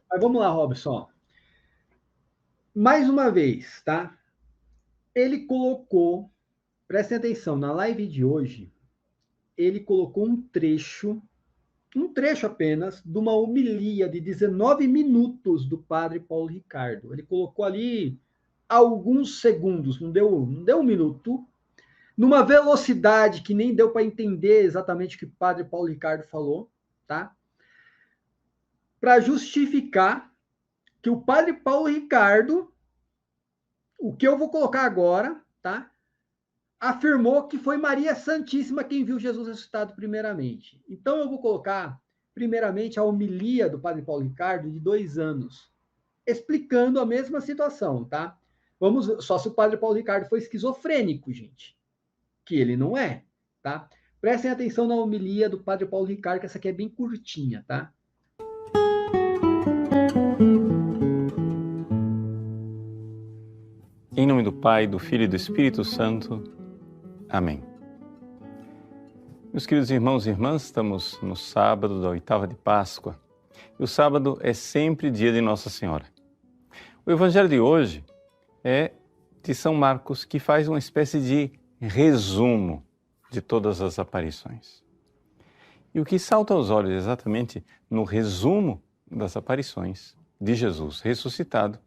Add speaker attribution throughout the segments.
Speaker 1: Mas vamos lá, Robson. Mais uma vez, tá? Ele colocou, prestem atenção, na live de hoje, ele colocou um trecho apenas, de uma homilia de 19 minutos do padre Paulo Ricardo. Ele colocou ali alguns segundos, não deu um minuto, numa velocidade que nem deu para entender exatamente o que o padre Paulo Ricardo falou, tá? Para justificar que o padre Paulo Ricardo, o que eu vou colocar agora, tá? Afirmou que foi Maria Santíssima quem viu Jesus ressuscitado primeiramente. Então eu vou colocar, primeiramente, a homilia do padre Paulo Ricardo de 2 anos, explicando a mesma situação, tá? Vamos, só se o padre Paulo Ricardo foi esquizofrênico, gente, que ele não é, tá? Prestem atenção na homilia do padre Paulo Ricardo, que essa aqui é bem curtinha, tá?
Speaker 2: Em nome do Pai, do Filho e do Espírito Santo. Amém. Meus queridos irmãos e irmãs, estamos no sábado da 8ª de Páscoa. E o sábado é sempre dia de Nossa Senhora. O evangelho de hoje é de São Marcos, que faz uma espécie de resumo de todas as aparições. E o que salta aos olhos exatamente no resumo das aparições de Jesus ressuscitado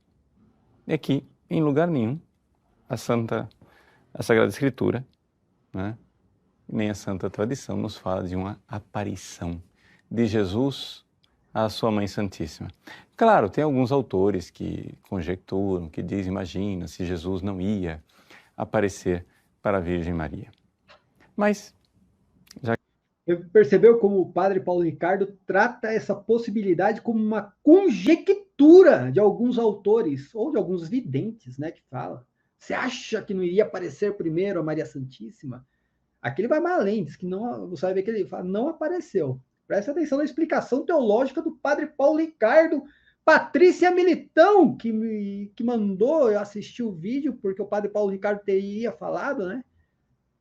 Speaker 2: é que, em lugar nenhum, a Sagrada Escritura, né, nem a Santa Tradição nos fala de uma aparição de Jesus à sua Mãe Santíssima. Claro, tem alguns autores que conjecturam, que dizem, imagina, se Jesus não ia aparecer para a Virgem Maria. Mas,
Speaker 1: Percebeu como o padre Paulo Ricardo trata essa possibilidade como uma conjectura de alguns autores, ou de alguns videntes, né, que fala. Você acha que não iria aparecer primeiro a Maria Santíssima? Aqui ele vai mais além, diz que não, você vai ver que ele fala, não apareceu. Presta atenção na explicação teológica do padre Paulo Ricardo. Patrícia Militão, que mandou eu assistir o vídeo, porque o padre Paulo Ricardo teria falado, né?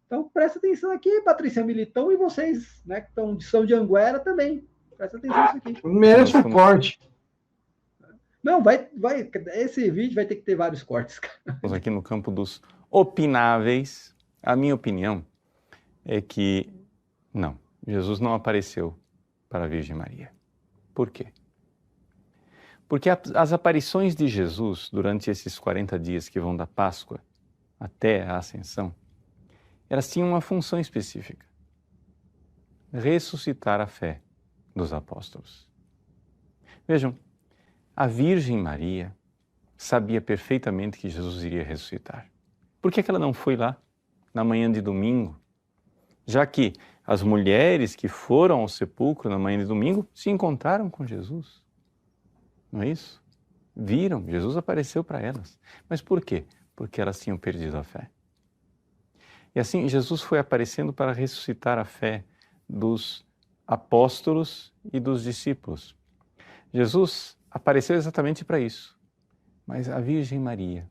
Speaker 1: Então, presta atenção aqui, Patrícia Militão, e vocês, né, que são de Anguera também. Presta atenção nisso aqui.
Speaker 3: Merece um corte.
Speaker 1: Não, esse vídeo vai ter que ter vários cortes.
Speaker 2: Estamos aqui no campo dos opináveis. A minha opinião é que, não, Jesus não apareceu para a Virgem Maria. Por quê? Porque as aparições de Jesus durante esses 40 dias que vão da Páscoa até a Ascensão, elas tinham uma função específica: ressuscitar a fé dos apóstolos. Vejam, a Virgem Maria sabia perfeitamente que Jesus iria ressuscitar. Por que ela não foi lá na manhã de domingo? Já que as mulheres que foram ao sepulcro na manhã de domingo se encontraram com Jesus. Não é isso? Viram, Jesus apareceu para elas. Mas por quê? Porque elas tinham perdido a fé. E assim, Jesus foi aparecendo para ressuscitar a fé dos apóstolos e dos discípulos. Jesus apareceu exatamente para isso. Mas a Virgem Maria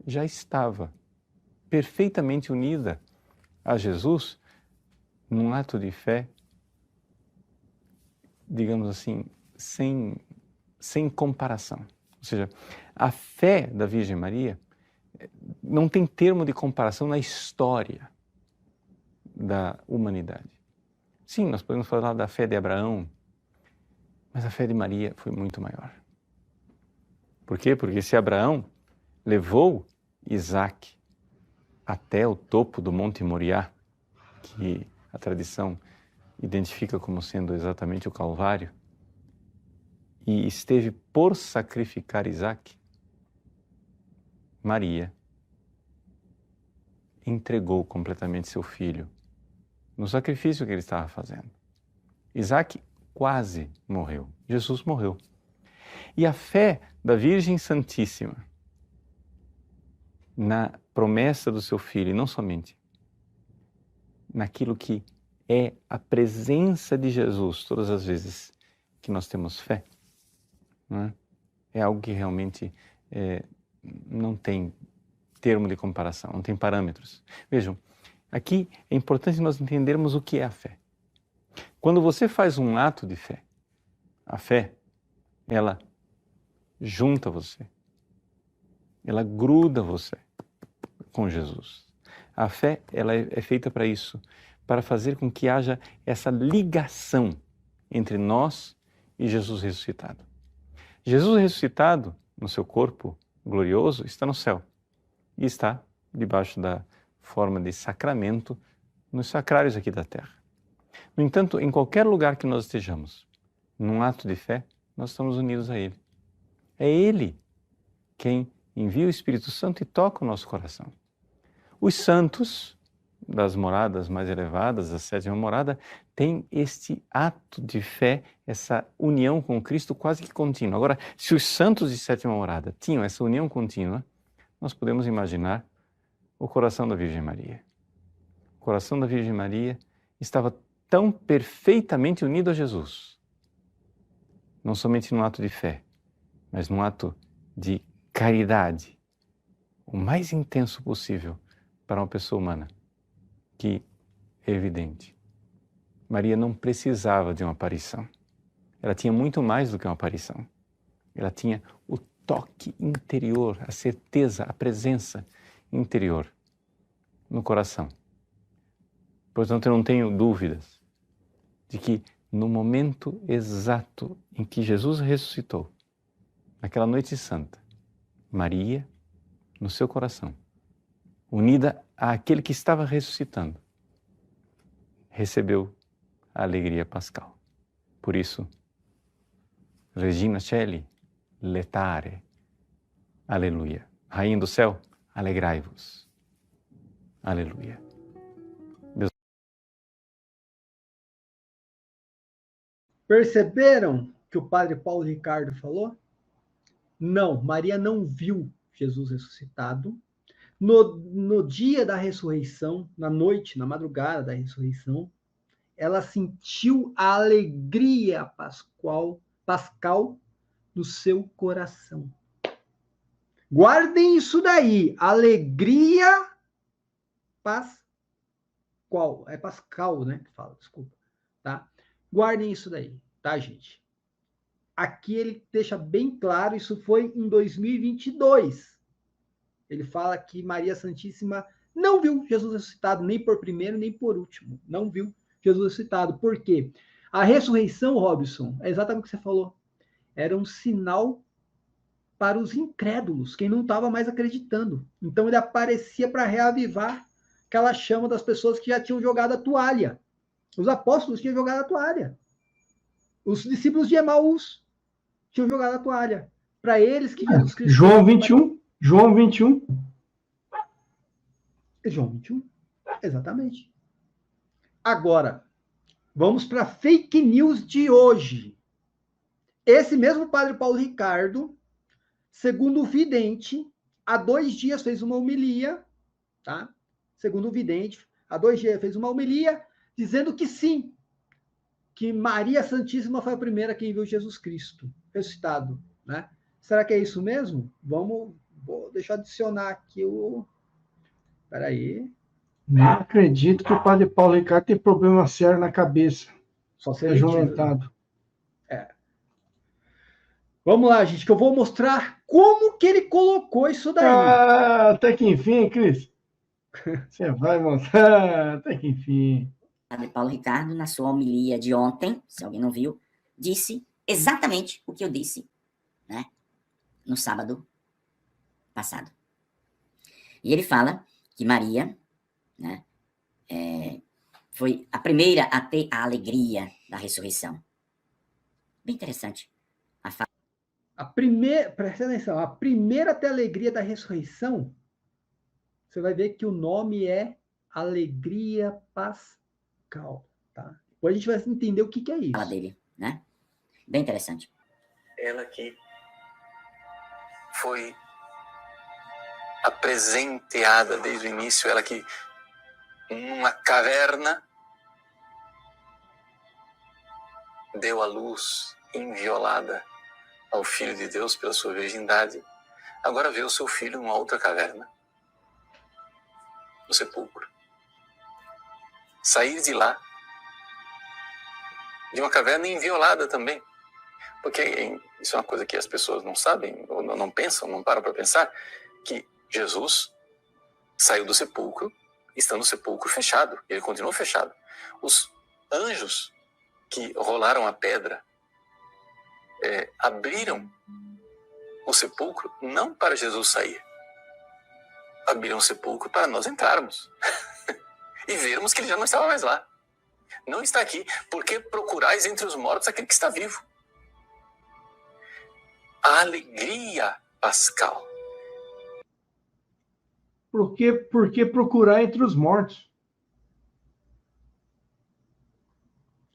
Speaker 2: já estava perfeitamente unida a Jesus num ato de fé, digamos assim, sem comparação. Ou seja, a fé da Virgem Maria não tem termo de comparação na história da humanidade. Sim, nós podemos falar da fé de Abraão, mas a fé de Maria foi muito maior. Por quê? Porque se Abraão levou Isaac até o topo do Monte Moriá, que a tradição identifica como sendo exatamente o Calvário, e esteve por sacrificar Isaac, Maria entregou completamente seu filho no sacrifício que ele estava fazendo. Isaac quase morreu, Jesus morreu. E a fé da Virgem Santíssima na promessa do seu filho, e não somente naquilo que é a presença de Jesus todas as vezes que nós temos fé, não é? É algo que realmente não tem termo de comparação, não tem parâmetros. Vejam, aqui é importante nós entendermos o que é a fé. Quando você faz um ato de fé, a fé ela junta você. Ela gruda você com Jesus. A fé, ela é feita para isso, para fazer com que haja essa ligação entre nós e Jesus ressuscitado. Jesus ressuscitado, no seu corpo glorioso, está no céu e está debaixo da forma de sacramento nos sacrários aqui da terra. No entanto, em qualquer lugar que nós estejamos, num ato de fé, nós estamos unidos a Ele. É Ele quem envia o Espírito Santo e toca o nosso coração. Os santos das moradas mais elevadas, a sétima morada, têm este ato de fé, essa união com Cristo quase que contínua. Agora, se os santos de sétima morada tinham essa união contínua, nós podemos imaginar o coração da Virgem Maria. O coração da Virgem Maria estava tão perfeitamente unido a Jesus, não somente num ato de fé, mas num ato de caridade, o mais intenso possível para uma pessoa humana, que é evidente. Maria não precisava de uma aparição. Ela tinha muito mais do que uma aparição. Ela tinha o toque interior, a certeza, a presença interior no coração. Portanto, eu não tenho dúvidas de que no momento exato em que Jesus ressuscitou, naquela noite santa, Maria, no seu coração, unida àquele que estava ressuscitando, recebeu a alegria pascal. Por isso, Regina Coeli, letare, aleluia. Rainha do céu, alegrai-vos. Aleluia.
Speaker 1: Perceberam que o padre Paulo Ricardo falou? Não, Maria não viu Jesus ressuscitado. No dia da ressurreição, na noite, na madrugada da ressurreição, ela sentiu a alegria pascal no seu coração. Guardem isso daí, alegria pascal. É pascal, né? Que fala, desculpa, tá? Guardem isso daí, tá, gente? Aqui ele deixa bem claro, isso foi em 2022. Ele fala que Maria Santíssima não viu Jesus ressuscitado, nem por primeiro, nem por último. Não viu Jesus ressuscitado. Por quê? A ressurreição, Robson, é exatamente o que você falou. Era um sinal para os incrédulos, quem não estava mais acreditando. Então ele aparecia para reavivar aquela chama das pessoas que já tinham jogado a toalha. Os apóstolos tinham jogado a toalha. Os discípulos de Emaús tinham jogado a toalha. Para eles que Jesus Cristo...
Speaker 3: João 21. João 21.
Speaker 1: João 21. Exatamente. Agora, vamos para a fake news de hoje. Esse mesmo padre Paulo Ricardo, segundo o vidente, há 2 dias fez uma homilia, tá? Segundo o vidente, há 2 dias fez uma homilia dizendo que sim, que Maria Santíssima foi a primeira que viu Jesus Cristo ressuscitado, né? Será que é isso mesmo? Vou deixar eu adicionar aqui o... Espera aí.
Speaker 3: Não acredito que o padre Paulo Ricardo tem problema sério na cabeça.
Speaker 1: Só ser
Speaker 3: ajumentado.
Speaker 1: Vamos lá, gente, que eu vou mostrar como que ele colocou isso daí.
Speaker 3: Até que enfim, Cris. Você vai mostrar, até que enfim.
Speaker 4: Padre Paulo Ricardo, na sua homilia de ontem, se alguém não viu, disse exatamente o que eu disse, né, no sábado passado. E ele fala que Maria, né, foi a primeira a ter a alegria da ressurreição. Bem interessante.
Speaker 1: Presta atenção, a primeira a ter a alegria da ressurreição, você vai ver que o nome é Alegria Pascal, tá? Depois a gente vai entender o que é isso.
Speaker 4: Fala dele, né? Bem interessante.
Speaker 5: Ela que foi apresenteada desde o início, ela que numa caverna deu a luz inviolada ao Filho de Deus pela sua virgindade, agora vê o seu filho numa outra caverna, no sepulcro. Sair de lá, de uma caverna inviolada também, Porque isso é uma coisa que as pessoas não sabem, ou não pensam, não param para pensar, que Jesus saiu do sepulcro, estando o sepulcro fechado, ele continuou fechado. Os anjos que rolaram a pedra abriram o sepulcro não para Jesus sair, abriram o sepulcro para nós entrarmos e vermos que ele já não estava mais lá. Não está aqui, porque procurais entre os mortos aquele que está vivo. A alegria pascal.
Speaker 3: Por que procurar entre os mortos?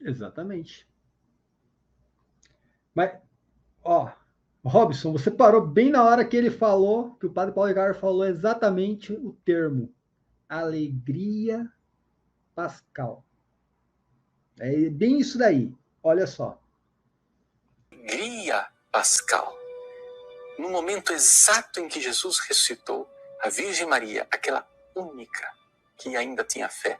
Speaker 1: Exatamente. Mas, ó, Robson, você parou bem na hora que ele falou, que o padre Paulo Ricardo falou exatamente o termo. Alegria pascal. É bem isso daí. Olha só.
Speaker 5: Alegria pascal. No momento exato em que Jesus ressuscitou, a Virgem Maria, aquela única que ainda tinha fé,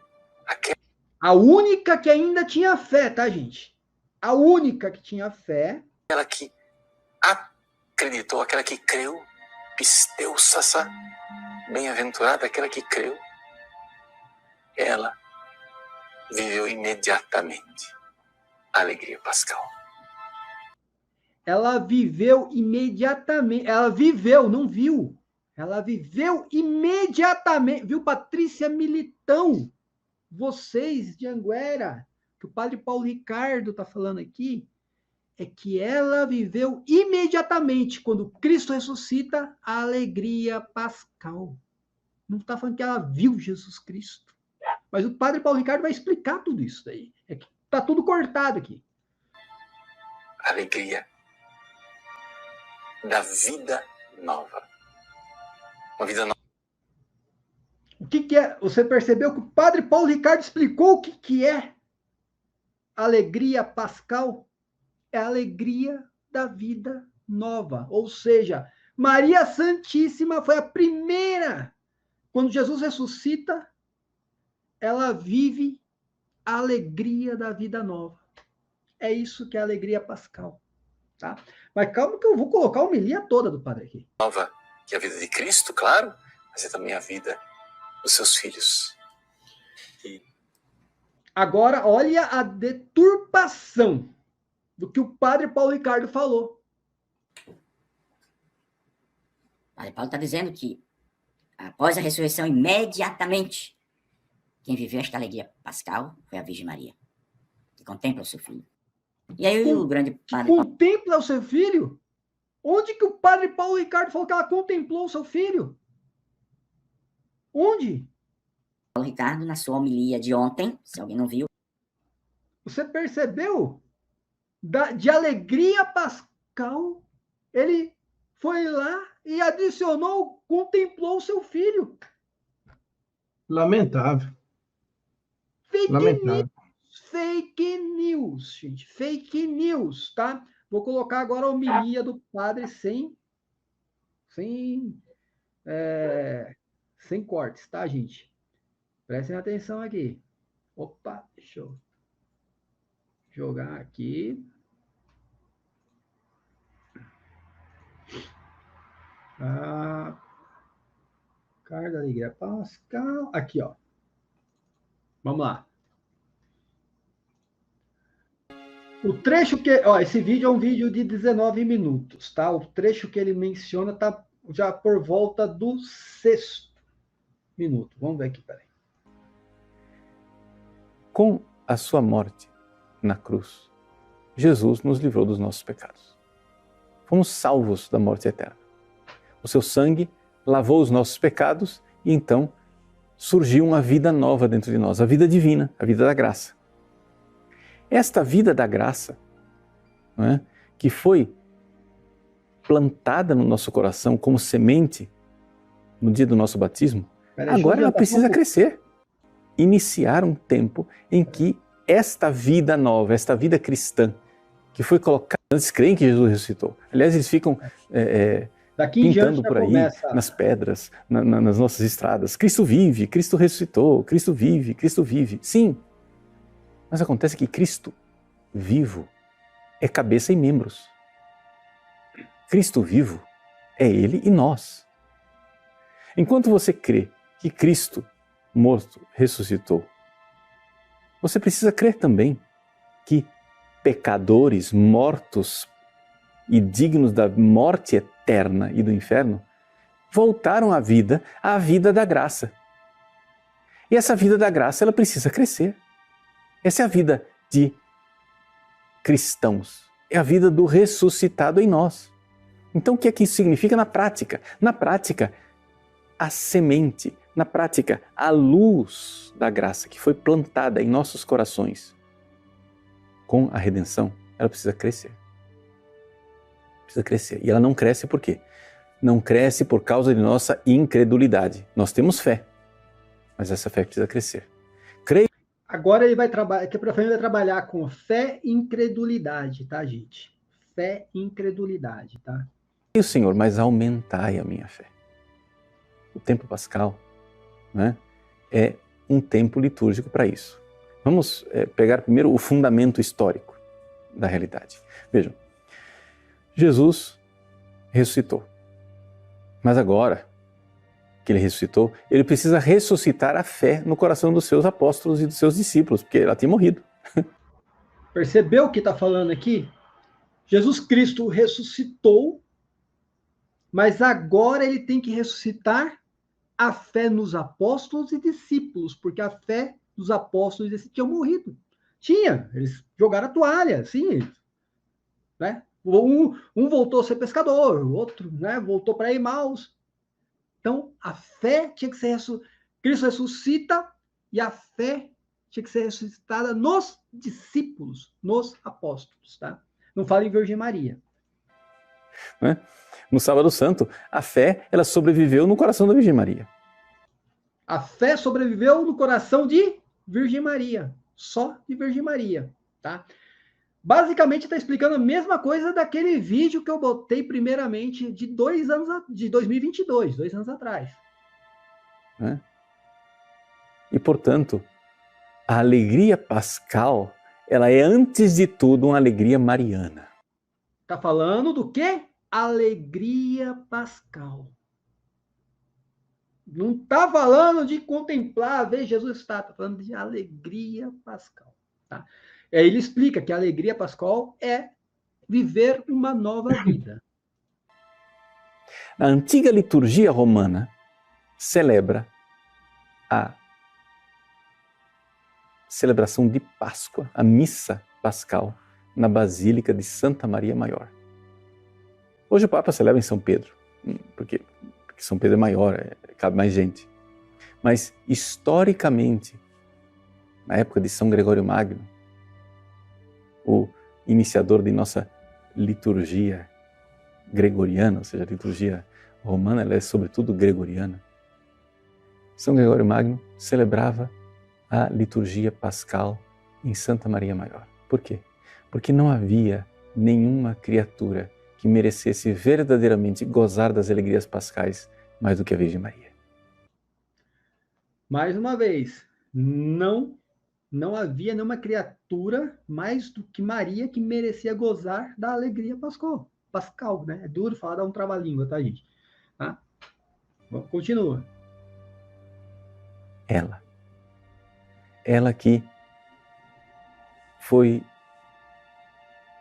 Speaker 1: a única que ainda tinha fé, tá, gente? A única que tinha fé.
Speaker 5: Aquela que acreditou, aquela que creu, pisteussassa, bem-aventurada, aquela que creu, ela viveu imediatamente a alegria pascal.
Speaker 1: Ela viveu imediatamente. Ela viveu, não viu. Ela viveu imediatamente. Viu, Patrícia Militão? Vocês de Anguera, que o padre Paulo Ricardo está falando aqui, é que ela viveu imediatamente, quando Cristo ressuscita, a alegria pascal. Não está falando que ela viu Jesus Cristo. Mas o padre Paulo Ricardo vai explicar tudo isso daí. É que está tudo cortado aqui.
Speaker 5: Alegria da vida nova. Uma vida nova.
Speaker 1: O que é? Você percebeu que o padre Paulo Ricardo explicou o que é alegria pascal? É a alegria da vida nova. Ou seja, Maria Santíssima foi a primeira. Quando Jesus ressuscita, ela vive a alegria da vida nova. É isso que é a alegria pascal. Tá? Mas calma que eu vou colocar a homilia toda do padre aqui.
Speaker 5: Nova, que é a vida de Cristo, claro, mas é também a vida dos seus filhos.
Speaker 1: Agora, olha a deturpação do que o padre Paulo Ricardo falou.
Speaker 4: O padre Paulo está dizendo que, após a ressurreição, imediatamente, quem viveu esta alegria pascal foi a Virgem Maria, que contempla o seu filho. E aí o grande padre Paulo...
Speaker 1: Contempla o seu filho? Onde que o padre Paulo Ricardo falou que ela contemplou o seu filho? Onde?
Speaker 4: Paulo Ricardo, na sua homilia de ontem, se alguém não viu.
Speaker 1: Você percebeu? De alegria pascal, ele foi lá e adicionou, contemplou o seu filho.
Speaker 3: Lamentável.
Speaker 1: Fake news, gente. Fake news, tá? Vou colocar agora a homilia do padre sem cortes, tá, gente? Prestem atenção aqui. Opa, deixa eu jogar aqui. Carga da alegria pascal. Aqui, ó. Vamos lá. O trecho que... Ó, esse vídeo é um vídeo de 19 minutos, tá? O trecho que ele menciona tá já por volta do 6º minuto. Vamos ver aqui, peraí.
Speaker 2: Com a sua morte na cruz, Jesus nos livrou dos nossos pecados. Fomos salvos da morte eterna. O seu sangue lavou os nossos pecados e então surgiu uma vida nova dentro de nós, a vida divina, a vida da graça. Esta vida da graça, não é, que foi plantada no nosso coração como semente no dia do nosso batismo, agora ela precisa crescer. Iniciar um tempo em que esta vida nova, esta vida cristã, que foi colocada, eles creem que Jesus ressuscitou. Aliás, eles ficam pintando por aí, nas pedras, nas nossas estradas. Cristo vive, Cristo ressuscitou, Cristo vive, Cristo vive. Sim, mas acontece que Cristo vivo é cabeça e membros. Cristo vivo é Ele e nós. Enquanto você crê que Cristo morto ressuscitou, você precisa crer também que pecadores mortos e dignos da morte eterna e do inferno voltaram à vida da graça. E essa vida da graça, ela precisa crescer. Essa é a vida de cristãos. É a vida do ressuscitado em nós. Então, o que é que isso significa na prática? Na prática, a semente, na prática, a luz da graça que foi plantada em nossos corações com a redenção, ela precisa crescer. Precisa crescer. E ela não cresce por quê? Não cresce por causa de nossa incredulidade. Nós temos fé, mas essa fé precisa crescer. Creio.
Speaker 1: Agora ele vai trabalhar, aqui para frente vai trabalhar com fé e incredulidade, tá, gente? Fé e incredulidade, tá?
Speaker 2: Senhor, mas aumentai a minha fé. O tempo pascal, né, é um tempo litúrgico para isso. Vamos pegar primeiro o fundamento histórico da realidade. Vejam, Jesus ressuscitou. Mas agora que ele ressuscitou, ele precisa ressuscitar a fé no coração dos seus apóstolos e dos seus discípulos, porque ela tinha morrido.
Speaker 1: Percebeu o que está falando aqui? Jesus Cristo ressuscitou, mas agora ele tem que ressuscitar a fé nos apóstolos e discípulos, porque a fé dos apóstolos e discípulos tinha morrido. Tinha, eles jogaram a toalha, sim, né? Um voltou a ser pescador, o outro, né, voltou para Emaús. Então, a fé tinha que ser Cristo ressuscita e a fé tinha que ser ressuscitada nos discípulos, nos apóstolos, tá? Não fala em Virgem Maria.
Speaker 2: Né? No Sábado Santo, a fé, ela sobreviveu no coração da Virgem Maria.
Speaker 1: A fé sobreviveu no coração de Virgem Maria, só de Virgem Maria, tá? Basicamente está explicando a mesma coisa daquele vídeo que eu botei primeiramente de 2022, 2 anos atrás.
Speaker 2: Né? E, portanto, a alegria pascal, ela é antes de tudo uma alegria mariana.
Speaker 1: Está falando do quê? Alegria pascal. Não está falando de contemplar, ver Jesus está falando de alegria pascal, tá? Aí ele explica que a alegria pascal é viver uma nova vida.
Speaker 2: A antiga liturgia romana celebra a celebração de Páscoa, a missa pascal, na Basílica de Santa Maria Maior. Hoje o Papa celebra em São Pedro, porque São Pedro é maior, cabe mais gente. Mas, historicamente, na época de São Gregório Magno, o iniciador de nossa liturgia gregoriana, ou seja, a liturgia romana, ela é sobretudo gregoriana. São Gregório Magno celebrava a liturgia pascal em Santa Maria Maior. Por quê? Porque não havia nenhuma criatura que merecesse verdadeiramente gozar das alegrias pascais mais do que a Virgem Maria.
Speaker 1: Mais uma vez, não havia nenhuma criatura mais do que Maria que merecia gozar da alegria pascal, né? É duro falar, dá um trava-língua, tá, gente? Tá? Bom, continua.
Speaker 2: Ela que foi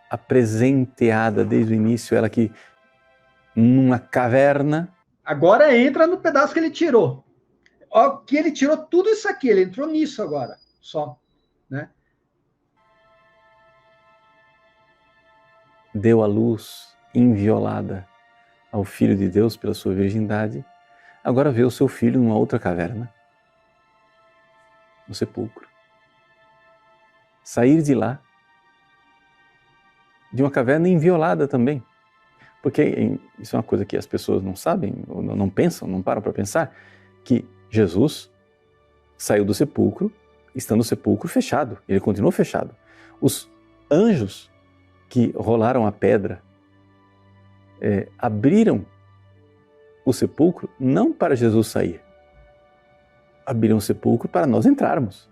Speaker 2: apresenteada desde o início, ela que numa caverna.
Speaker 1: Agora entra no pedaço que ele tirou. Ó, que ele tirou tudo isso aqui, ele entrou nisso agora, só, né?
Speaker 2: Deu à luz inviolada ao Filho de Deus pela sua virgindade, agora vê o seu filho numa outra caverna, no sepulcro. Sair de lá, de uma caverna inviolada também. Porque isso é uma coisa que as pessoas não sabem, ou não pensam, não param para pensar, que Jesus saiu do sepulcro, estando o sepulcro fechado, ele continuou fechado. Os anjos que rolaram a pedra abriram o sepulcro não para Jesus sair, abriram o sepulcro para nós entrarmos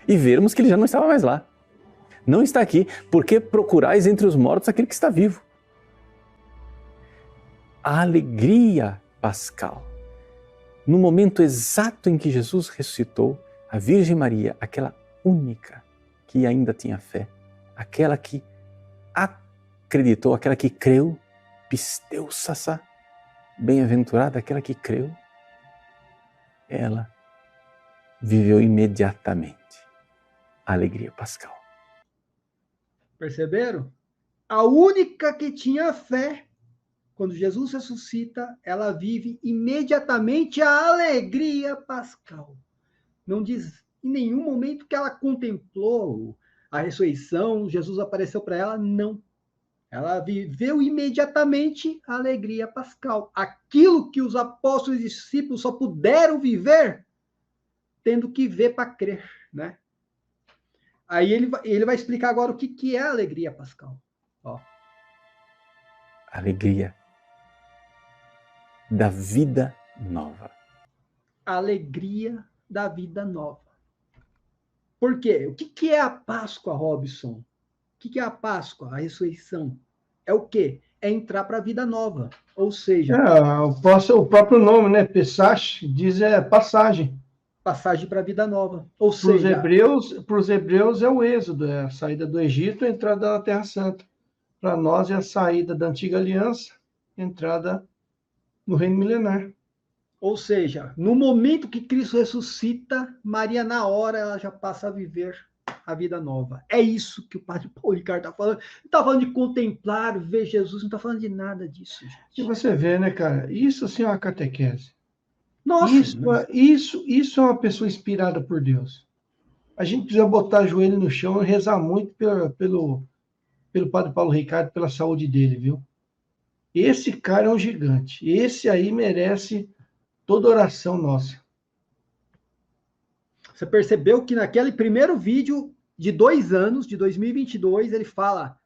Speaker 2: e vermos que ele já não estava mais lá. Não está aqui, porque procurais entre os mortos aquele que está vivo. A alegria pascal. No momento exato em que Jesus ressuscitou, a Virgem Maria, aquela única que ainda tinha fé, aquela que acreditou, aquela que creu, pisteu sassá, bem-aventurada aquela que creu, ela viveu imediatamente a alegria pascal.
Speaker 1: Perceberam? A única que tinha fé, quando Jesus ressuscita, ela vive imediatamente a alegria pascal. Não diz em nenhum momento que ela contemplou a ressurreição, Jesus apareceu para ela, não. Ela viveu imediatamente a alegria pascal. Aquilo que os apóstolos e discípulos só puderam viver tendo que ver para crer, né? Aí ele vai explicar agora o que é a alegria pascal. Ó.
Speaker 2: Alegria da vida nova.
Speaker 1: A alegria da vida nova. Por quê? O que é a Páscoa, Robson? O que é a Páscoa, a ressurreição? É o quê? É entrar para a vida nova. Ou seja...
Speaker 3: o próprio nome, né? Pesach, diz passagem.
Speaker 1: Passagem para a vida nova. Ou seja...
Speaker 3: Para os hebreus é o êxodo, é a saída do Egito e a entrada na Terra Santa. Para nós é a saída da antiga aliança, entrada no reino milenar.
Speaker 1: Ou seja, no momento que Cristo ressuscita, Maria, na hora, ela já passa a viver a vida nova. É isso que o padre Paulo Ricardo está falando. Não está falando de contemplar, ver Jesus, não está falando de nada disso, gente.
Speaker 3: E você vê, né, cara? Isso sim é uma catequese.
Speaker 1: Nossa!
Speaker 3: Isso é uma pessoa inspirada por Deus. A gente precisa botar o joelho no chão e rezar muito pelo padre Paulo Ricardo, pela saúde dele, viu? Esse cara é um gigante. Esse aí merece toda oração nossa.
Speaker 1: Você percebeu que naquele primeiro vídeo de 2 anos, de 2022, ele fala: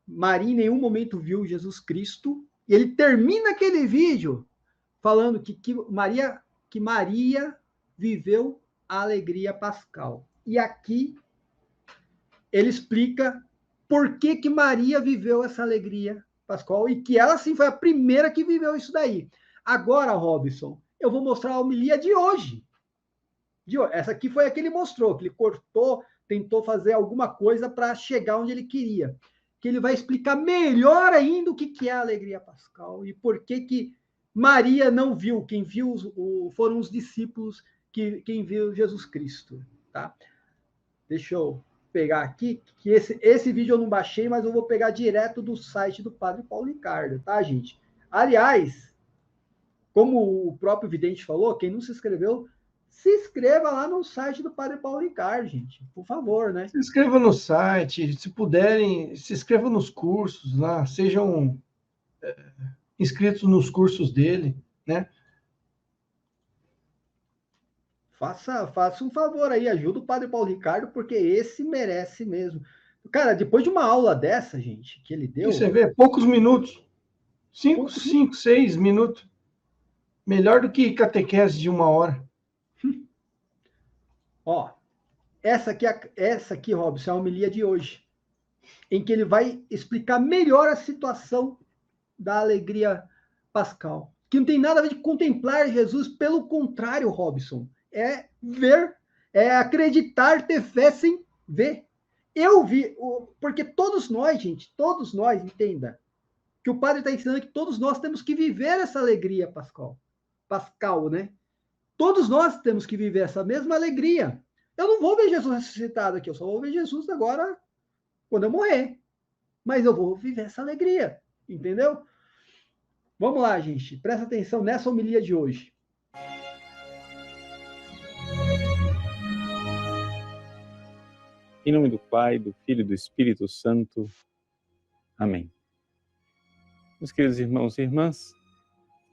Speaker 1: Maria em nenhum momento viu Jesus Cristo. E ele termina aquele vídeo falando que Maria viveu a alegria pascal. E aqui ele explica por que Maria viveu essa alegria pascal e que ela sim foi a primeira que viveu isso daí. Agora, Robson, eu vou mostrar a homilia de hoje. Essa aqui foi a que ele mostrou, que ele cortou, tentou fazer alguma coisa para chegar onde ele queria. Que ele vai explicar melhor ainda o que é a alegria pascal e por que Maria não viu. Quem viu foram os discípulos, quem viu Jesus Cristo. Tá? Deixa eu pegar aqui, que esse vídeo eu não baixei, mas eu vou pegar direto do site do Padre Paulo Ricardo, tá, gente? Aliás, como o próprio vidente falou, quem não se inscreveu, se inscreva lá no site do Padre Paulo Ricardo, gente, por favor, né?
Speaker 3: Se inscreva no site, se puderem, se inscrevam nos cursos lá, sejam inscritos nos cursos dele, né?
Speaker 1: Faça um favor aí, ajuda o Padre Paulo Ricardo, porque esse merece mesmo. Cara, depois de uma aula dessa, gente, que ele deu...
Speaker 3: E você vê, poucos minutos. 5, 6 minutos. Melhor do que catequese de 1 hora.
Speaker 1: Ó, essa aqui, Robson, é a homilia de hoje, em que ele vai explicar melhor a situação da alegria pascal, que não tem nada a ver de contemplar Jesus, pelo contrário, Robson, é ver, é acreditar, ter fé sem ver. Eu vi, porque todos nós, gente, todos nós, entenda, que o padre está ensinando que todos nós temos que viver essa alegria pascal, né? Todos nós temos que viver essa mesma alegria. Eu não vou ver Jesus ressuscitado aqui, eu só vou ver Jesus agora quando eu morrer. Mas eu vou viver essa alegria, entendeu? Vamos lá, gente. Presta atenção nessa homilia de hoje.
Speaker 2: Em nome do Pai, do Filho e do Espírito Santo. Amém. Meus queridos irmãos e irmãs,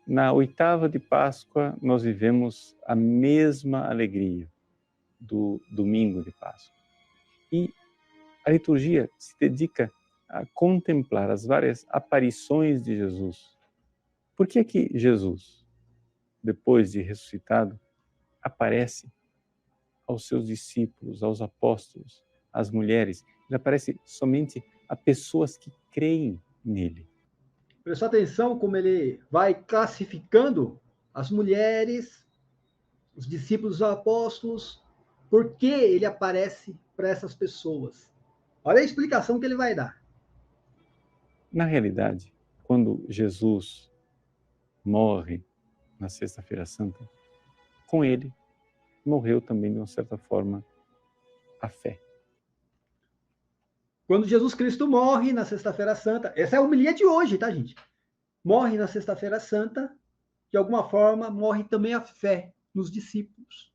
Speaker 2: na oitava de Páscoa nós vivemos a mesma alegria do domingo de Páscoa. E a liturgia se dedica a contemplar as várias aparições de Jesus. Por que é que Jesus, depois de ressuscitado, aparece aos seus discípulos, aos apóstolos, às mulheres, Ele aparece somente a pessoas que creem nele.
Speaker 1: Prestou atenção como ele vai classificando as mulheres, os discípulos dos apóstolos, por que ele aparece para essas pessoas. Olha a explicação que ele vai dar.
Speaker 2: Na realidade, quando Jesus morre na Sexta-feira Santa, com ele morreu também, de uma certa forma, a fé.
Speaker 1: Quando Jesus Cristo morre na Sexta-feira Santa, essa é a homilia de hoje, tá, gente? Morre na Sexta-feira Santa, de alguma forma, morre também a fé nos discípulos,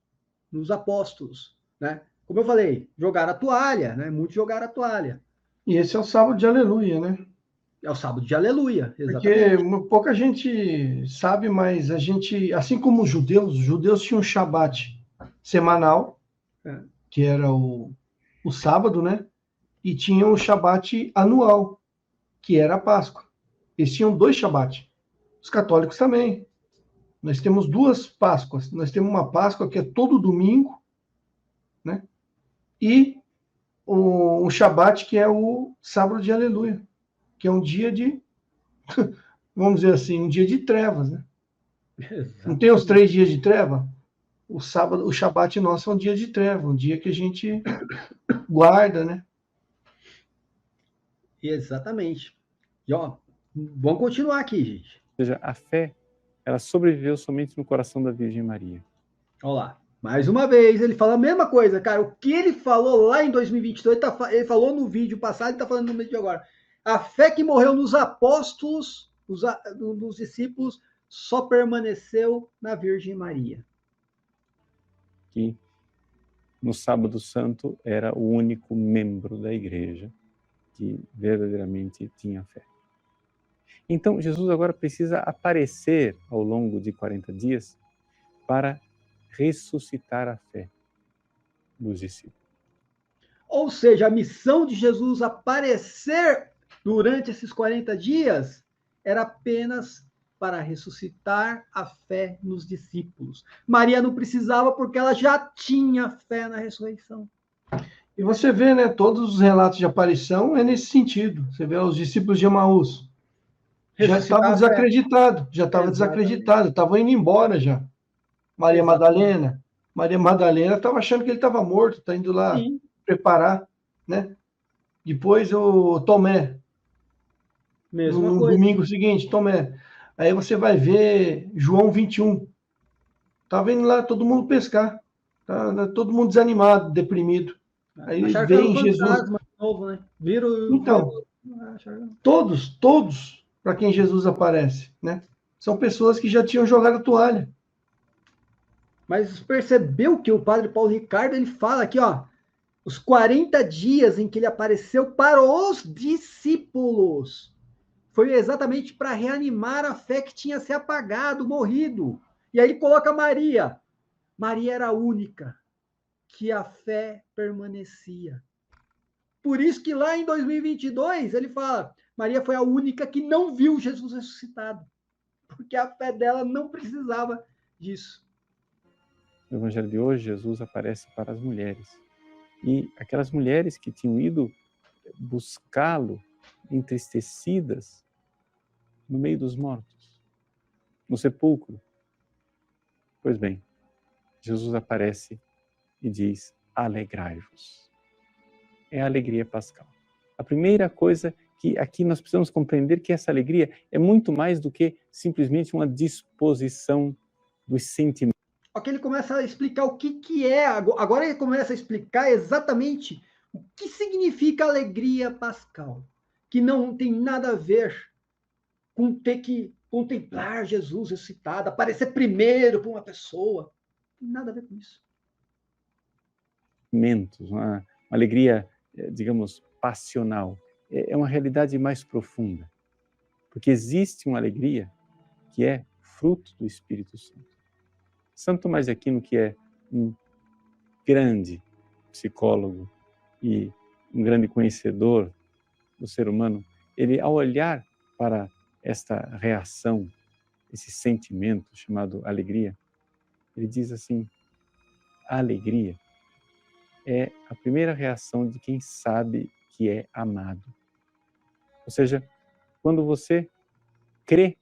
Speaker 1: nos apóstolos, né? Como eu falei, jogaram a toalha, né? Muitos jogaram a toalha.
Speaker 3: E esse é o sábado de aleluia, né?
Speaker 1: É o sábado de aleluia,
Speaker 3: Porque
Speaker 1: exatamente.
Speaker 3: pouca gente sabe, mas a gente, assim como os judeus tinham um Shabat semanal,
Speaker 1: É.
Speaker 3: que era o sábado, né? E tinham o Shabat anual, que era a Páscoa. Eles tinham 2 Shabat. Os católicos também. Nós temos 2 Páscoas. Nós temos uma Páscoa que é todo domingo, né? E o Shabat, que é o sábado de aleluia, que é um dia de, vamos dizer assim, um dia de trevas, né? Não tem os 3 dias de treva? O sábado, o Shabat nosso é um dia de treva, um dia que a gente guarda, né?
Speaker 1: Exatamente. E ó, vamos continuar aqui, gente.
Speaker 2: Ou seja, a fé, ela sobreviveu somente no coração da Virgem Maria.
Speaker 1: Olha lá. Mais uma vez, ele fala a mesma coisa, cara. O que ele falou lá em 2022, ele falou no vídeo passado e está falando no vídeo de agora. A fé que morreu nos apóstolos, nos discípulos, só permaneceu na Virgem Maria.
Speaker 2: Que no Sábado Santo era o único membro da igreja que verdadeiramente tinha fé. Então, Jesus agora precisa aparecer ao longo de 40 dias para ressuscitar a fé dos discípulos.
Speaker 1: Ou seja, a missão de Jesus aparecer durante esses 40 dias era apenas para ressuscitar a fé nos discípulos. Maria não precisava porque ela já tinha fé na ressurreição.
Speaker 3: E você vê, né, todos os relatos de aparição é nesse sentido. Você vê os discípulos de Emaús. Já estavam desacreditados, estavam indo embora já. Maria Madalena estava achando que ele estava morto, está indo lá preparar, né? Depois o Tomé, no domingo seguinte, Tomé. Aí você vai ver João 21. Estava indo lá todo mundo pescar, tá todo mundo desanimado, deprimido. Aí vem Jesus.
Speaker 1: Novo, né? Viram.
Speaker 3: Então, todos para quem Jesus aparece, né? São pessoas que já tinham jogado a toalha.
Speaker 1: Mas percebeu que o padre Paulo Ricardo, ele fala aqui, ó, os 40 dias em que ele apareceu para os discípulos. Foi exatamente para reanimar a fé que tinha se apagado, morrido. E aí ele coloca Maria. Maria era a única que a fé permanecia. Por isso que lá em 2022 ele fala, Maria foi a única que não viu Jesus ressuscitado. Porque a fé dela não precisava disso.
Speaker 2: No Evangelho de hoje, Jesus aparece para as mulheres. E aquelas mulheres que tinham ido buscá-lo, entristecidas, no meio dos mortos, no sepulcro. Pois bem, Jesus aparece e diz, alegrai-vos. É a alegria pascal. A primeira coisa que aqui nós precisamos compreender que essa alegria é muito mais do que simplesmente uma disposição dos sentimentos.
Speaker 1: Ok, ele começa a explicar o que é, agora ele começa a explicar exatamente o que significa alegria pascal, que não tem nada a ver com ter que contemplar Jesus ressuscitado, aparecer primeiro para uma pessoa, não tem nada a ver com isso.
Speaker 2: Uma alegria, digamos, passional, é uma realidade mais profunda, porque existe uma alegria que é fruto do Espírito Santo. Santo Tomás de Aquino, que é um grande psicólogo e um grande conhecedor do ser humano, ele, ao olhar para esta reação, esse sentimento chamado alegria, ele diz assim, a alegria é a primeira reação de quem sabe que é amado. Ou seja, quando você crê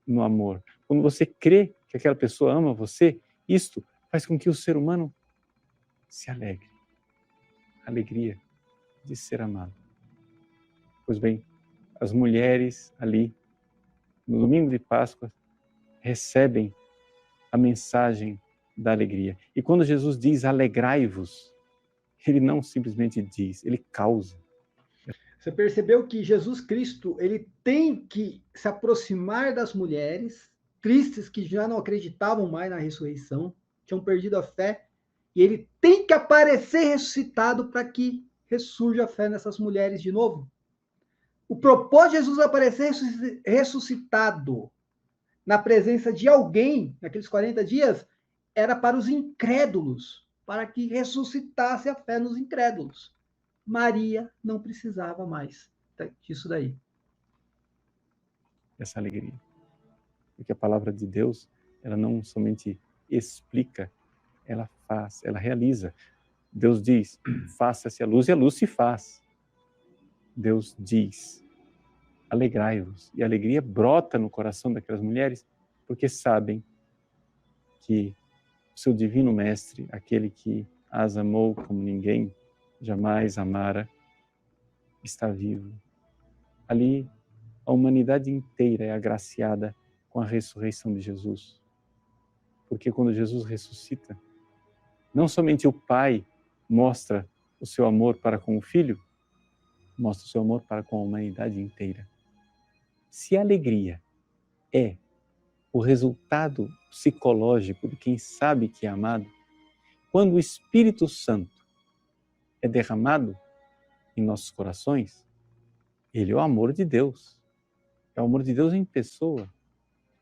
Speaker 2: no amor, quando você crê que aquela pessoa ama você, isto faz com que o ser humano se alegre. A alegria de ser amado. Pois bem, as mulheres ali, no domingo de Páscoa, recebem a mensagem da alegria. E quando Jesus diz alegrai-vos, ele não simplesmente diz, ele causa.
Speaker 1: Você percebeu que Jesus Cristo, ele tem que se aproximar das mulheres tristes que já não acreditavam mais na ressurreição, tinham perdido a fé, e ele tem que aparecer ressuscitado para que ressurja a fé nessas mulheres de novo. O propósito de Jesus aparecer ressuscitado na presença de alguém, naqueles 40 dias, era para os incrédulos, para que ressuscitasse a fé nos incrédulos. Maria não precisava mais disso daí.
Speaker 2: Essa alegria. Porque a palavra de Deus, ela não somente explica, ela faz, ela realiza. Deus diz, faça-se a luz e a luz se faz. Deus diz, alegrai-vos. E a alegria brota no coração daquelas mulheres, porque sabem que o seu divino mestre, aquele que as amou como ninguém jamais amara, está vivo. Ali, a humanidade inteira é agraciada com a ressurreição de Jesus. Porque quando Jesus ressuscita, não somente o Pai mostra o seu amor para com o Filho, mostra o seu amor para com a humanidade inteira. Se a alegria é o resultado psicológico de quem sabe que é amado, quando o Espírito Santo é derramado em nossos corações, ele é o amor de Deus. É o amor de Deus em pessoa.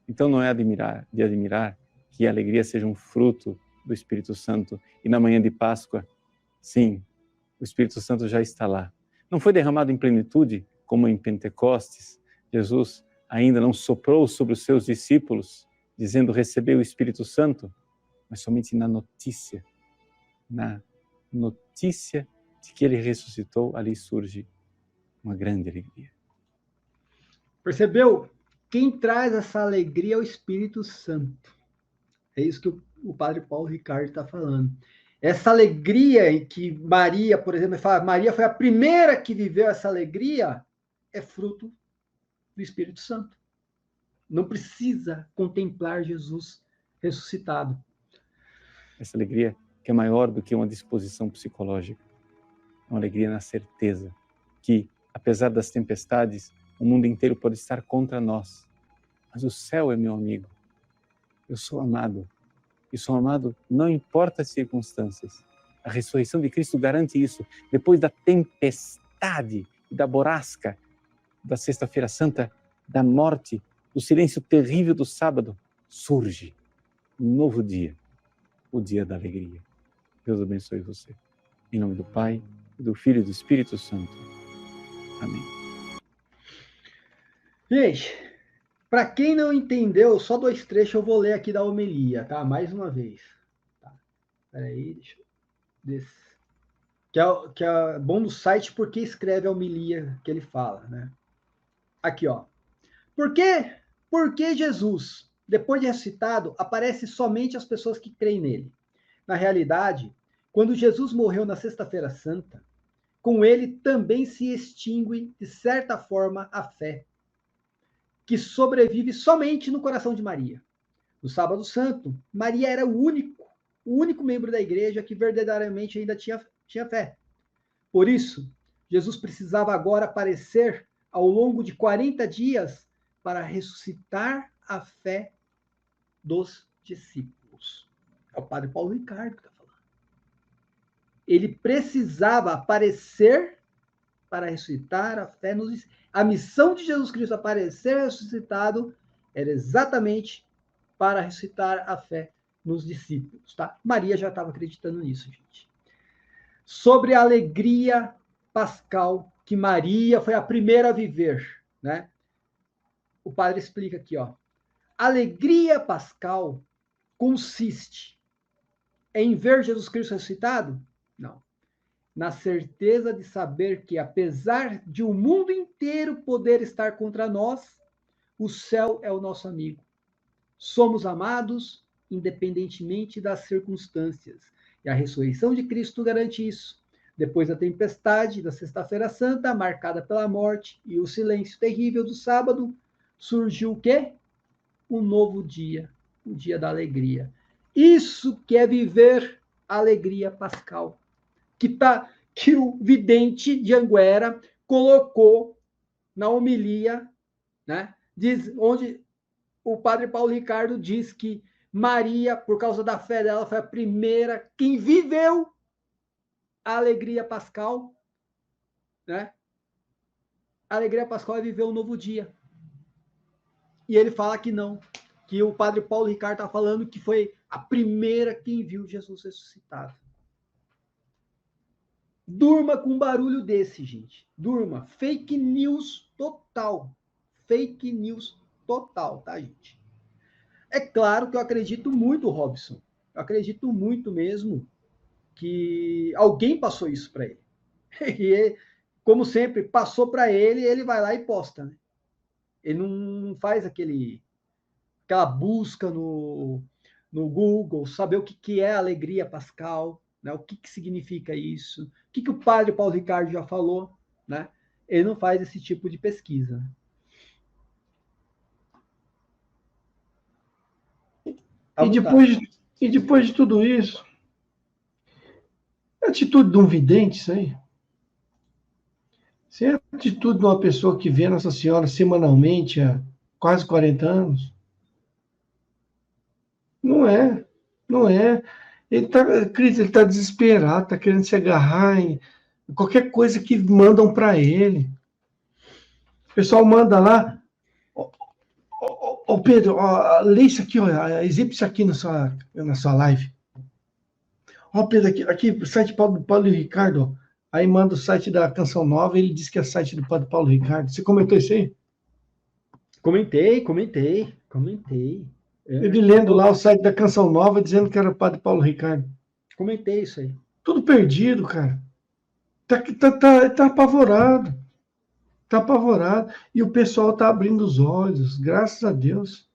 Speaker 2: Então não é de admirar que a alegria seja um fruto do Espírito Santo. E na manhã de Páscoa, sim, o Espírito Santo já está lá. Não foi derramado em plenitude, como em Pentecostes. Jesus ainda não soprou sobre os seus discípulos, dizendo recebeu o Espírito Santo, mas somente na notícia de que ele ressuscitou, ali surge uma grande alegria.
Speaker 1: Percebeu? Quem traz essa alegria é o Espírito Santo. É isso que o padre Paulo Ricardo está falando. Essa alegria em que Maria, por exemplo, fala, Maria foi a primeira que viveu essa alegria, é fruto do Espírito Santo. Não precisa contemplar Jesus ressuscitado.
Speaker 2: Essa alegria que é maior do que uma disposição psicológica. É uma alegria na certeza que, apesar das tempestades, o mundo inteiro pode estar contra nós. Mas o céu é meu amigo. Eu sou amado. E sou amado não importa as circunstâncias. A ressurreição de Cristo garante isso. Depois da tempestade e da borrasca da Sexta-feira Santa, da morte, do silêncio terrível do sábado, surge um novo dia, o dia da alegria. Deus abençoe você. Em nome do Pai, do Filho e do Espírito Santo. Amém.
Speaker 1: Gente, para quem não entendeu, só 2 trechos eu vou ler aqui da homilia, tá? Mais uma vez. Tá. Peraí, deixa eu... Que é bom no site porque escreve a homilia que ele fala, né? Aqui, ó. Por que Jesus, depois de ressuscitado, aparece somente às pessoas que creem nele? Na realidade, quando Jesus morreu na Sexta-feira Santa, com ele também se extingue, de certa forma, a fé, que sobrevive somente no coração de Maria. No Sábado Santo, Maria era o único membro da igreja que verdadeiramente ainda tinha fé. Por isso, Jesus precisava agora aparecer ao longo de 40 dias para ressuscitar a fé dos discípulos. É o padre Paulo Ricardo que está falando. Ele precisava aparecer para ressuscitar a fé nos discípulos. A missão de Jesus Cristo aparecer ressuscitado era exatamente para ressuscitar a fé nos discípulos, tá? Maria já estava acreditando nisso, gente. Sobre a alegria pascal que Maria foi a primeira a viver, né? O padre explica aqui, ó. Alegria pascal consiste em ver Jesus Cristo ressuscitado? Não. na certeza de saber que, apesar de o mundo inteiro poder estar contra nós, o céu é o nosso amigo. Somos amados independentemente das circunstâncias. E a ressurreição de Cristo garante isso. Depois da tempestade da Sexta-feira Santa, marcada pela morte e o silêncio terrível do sábado, surgiu o quê? Um novo dia, o dia da alegria. Isso que é viver a alegria pascal, que o vidente de Anguera colocou na homilia, né? Onde o padre Paulo Ricardo diz que Maria, por causa da fé dela, foi a primeira quem viveu a alegria pascal, né? A alegria pascal é viver um novo dia. E ele fala que não, que o padre Paulo Ricardo está falando que foi a primeira quem viu Jesus ressuscitado. Durma com um barulho desse, gente. Durma. Fake news total. Fake news total, tá, gente? É claro que eu acredito muito, Robson. Eu acredito muito mesmo que alguém passou isso para ele. E, como sempre, passou para ele, ele vai lá e posta, né? Ele não faz aquela busca no Google, saber o que é alegria pascal, né? O que significa isso, o que o padre Paulo Ricardo já falou, né? Ele não faz esse tipo de pesquisa.
Speaker 3: E depois de tudo isso, é a atitude de um vidente, isso aí. Isso é a atitude de uma pessoa que vê Nossa Senhora semanalmente há quase 40 anos. Não é. Ele está desesperado, está querendo se agarrar em qualquer coisa que mandam para ele. O pessoal manda lá, Pedro, lê isso aqui, exibe isso aqui na sua live. Pedro, aqui o site do Paulo Ricardo, aí manda o site da Canção Nova, ele diz que é o site do Padre Paulo Ricardo. Você comentou isso aí?
Speaker 1: Comentei.
Speaker 3: Ele lendo lá o site da Canção Nova, dizendo que era o Padre Paulo Ricardo.
Speaker 1: Comentei isso aí.
Speaker 3: Tudo perdido, cara. Tá apavorado. Tá apavorado. E o pessoal tá abrindo os olhos, graças a Deus.